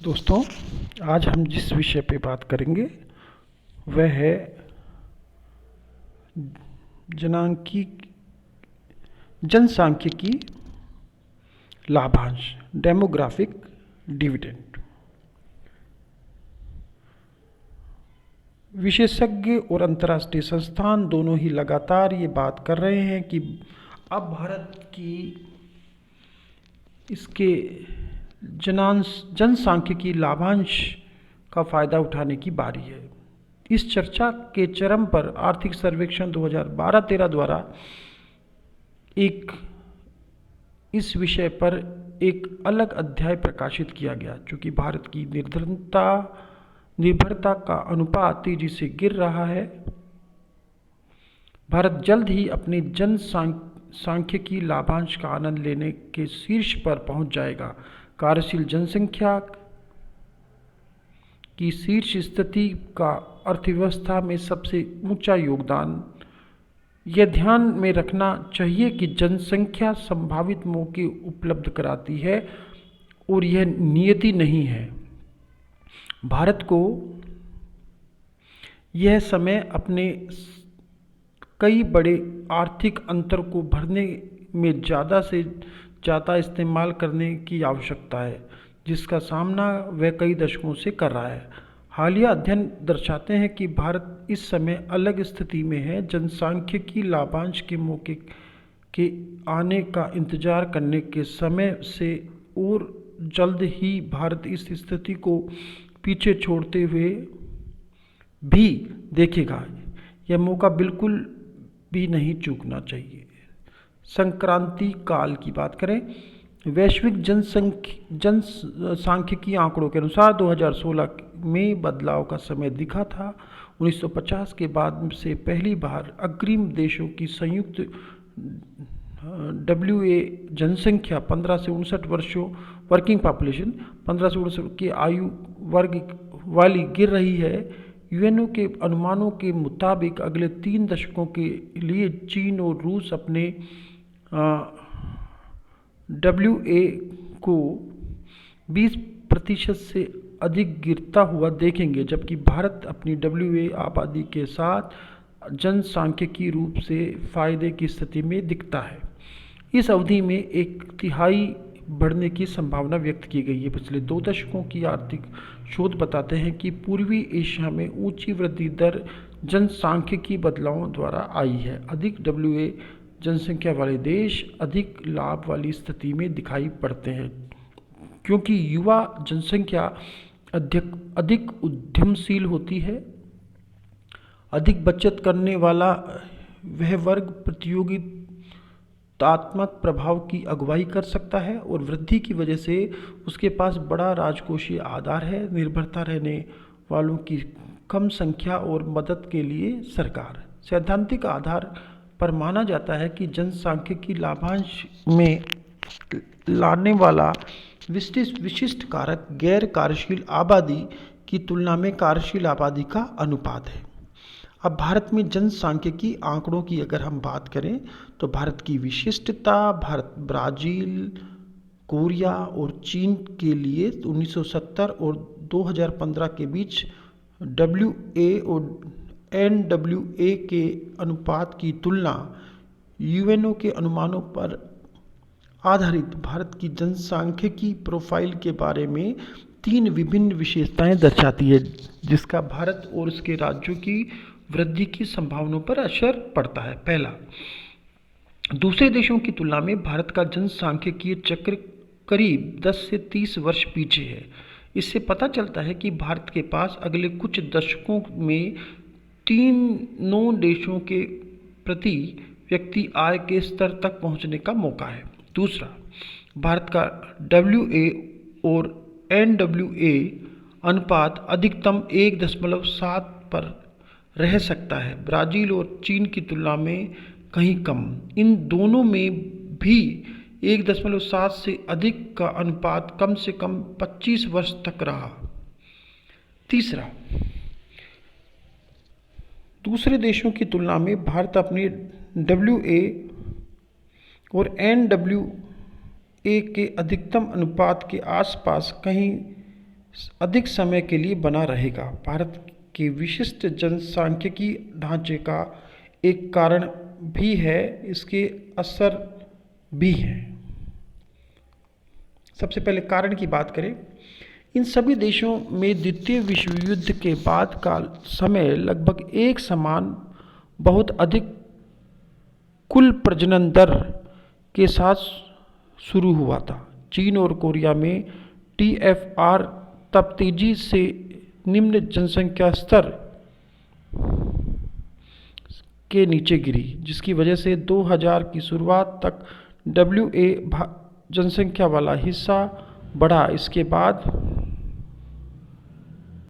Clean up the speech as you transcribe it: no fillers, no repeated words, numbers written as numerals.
दोस्तों, आज हम जिस विषय पे बात करेंगे वह है जनांकी जनसांख्यिकी लाभांश, डेमोग्राफिक डिविडेंड। विशेषज्ञ और अंतर्राष्ट्रीय संस्थान दोनों ही लगातार ये बात कर रहे हैं कि अब भारत की इसके जनसांख्यिकी लाभांश का फायदा उठाने की बारी है। इस चर्चा के चरम पर आर्थिक सर्वेक्षण 2012-13 द्वारा इस विषय पर एक अलग अध्याय प्रकाशित किया गया, चूँकि भारत की निर्भरता का अनुपात तेजी से गिर रहा है। भारत जल्द ही अपने जनसांख्यिकी लाभांश का आनंद लेने के शीर्ष पर पहुंच जाएगा। कार्यशील जनसंख्या की शीर्ष स्थिति का अर्थव्यवस्था में सबसे ऊंचा योगदान। यह ध्यान में रखना चाहिए कि जनसंख्या संभावित मौके उपलब्ध कराती है और यह नियति नहीं है। भारत को यह समय अपने कई बड़े आर्थिक अंतर को भरने में ज़्यादा से ज़्यादा इस्तेमाल करने की आवश्यकता है, जिसका सामना वह कई दशकों से कर रहा है। हालिया अध्ययन दर्शाते हैं कि भारत इस समय अलग स्थिति में है। जनसांख्यिकी लाभांश के मौके के आने का इंतजार करने के समय से और जल्द ही भारत इस स्थिति को पीछे छोड़ते हुए भी देखेगा। यह मौका बिल्कुल भी नहीं चूकना चाहिए। संक्रांति काल की बात करें, वैश्विक जनसांख्यिकी आंकड़ों के अनुसार 2016 में बदलाव का समय दिखा था। 1950 के बाद से पहली बार अग्रिम देशों की संयुक्त WA जनसंख्या 15 से 59 वर्षों वर्किंग पॉपुलेशन 15 से 59 की आयु वर्ग वाली गिर रही है। यूएनओ के अनुमानों के मुताबिक अगले 3 दशकों के लिए चीन और रूस अपने WA को 20% से अधिक गिरता हुआ देखेंगे, जबकि भारत अपनी WA आबादी के साथ जनसांख्यिकी रूप से फायदे की स्थिति में दिखता है। इस अवधि में 1/3 बढ़ने की संभावना व्यक्त की गई है। पिछले 2 दशकों की आर्थिक शोध बताते हैं कि पूर्वी एशिया में ऊंची वृद्धि दर जनसांख्यिकी बदलावों द्वारा आई है। अधिक WA जनसंख्या वाले देश अधिक लाभ वाली स्थिति में दिखाई पड़ते हैं, क्योंकि युवा जनसंख्या अधिक उद्यमशील होती है। अधिक बचत करने वाला वह वर्ग प्रतियोगितात्मक प्रभाव की अगुवाई कर सकता है और वृद्धि की वजह से उसके पास बड़ा राजकोषीय आधार है। निर्भरता रहने वालों की कम संख्या और मदद के लिए सरकार। सैद्धांतिक आधार पर माना जाता है कि जनसांख्यिकी लाभांश में लाने वाला विशिष्ट कारक गैर कार्यशील आबादी की तुलना में कार्यशील आबादी का अनुपात है। अब भारत में जनसांख्यिकी आंकड़ों की अगर हम बात करें तो भारत की विशिष्टता भारत ब्राज़ील, कोरिया और चीन के लिए 1970 और 2015 के बीच WA और NWA के अनुपात की तुलना यूएनओ के अनुमानों पर आधारित भारत की जनसांख्यिकी प्रोफाइल के बारे में 3 विभिन्न विशेषताएं दर्शाती है, जिसका भारत और उसके राज्यों की वृद्धि की संभावनाओं पर असर पड़ता है। पहला, दूसरे देशों की तुलना में भारत का जनसांख्यिकीय चक्र करीब 10 से 30 वर्ष पीछे है। इससे पता चलता है कि भारत के पास अगले कुछ दशकों में 3 देशों के प्रति व्यक्ति आय के स्तर तक पहुंचने का मौका है। दूसरा, भारत का WA और NWA अनुपात अधिकतम 1.7 पर रह सकता है, ब्राज़ील और चीन की तुलना में कहीं कम। इन दोनों में भी 1.7 से अधिक का अनुपात कम से कम 25 वर्ष तक रहा। तीसरा, दूसरे देशों की तुलना में भारत अपने WA और NWA के अधिकतम अनुपात के आसपास कहीं अधिक समय के लिए बना रहेगा। भारत के विशिष्ट जनसांख्यिकी ढांचे का एक कारण भी है, इसके असर भी हैं। सबसे पहले कारण की बात करें, इन सभी देशों में द्वितीय विश्व युद्ध के बाद का समय लगभग एक समान, बहुत अधिक कुल प्रजनन दर के साथ शुरू हुआ था। चीन और कोरिया में TFR तब तेजी से निम्न जनसंख्या स्तर के नीचे गिरी, जिसकी वजह से 2000 की शुरुआत तक WA जनसंख्या वाला हिस्सा बढ़ा। इसके बाद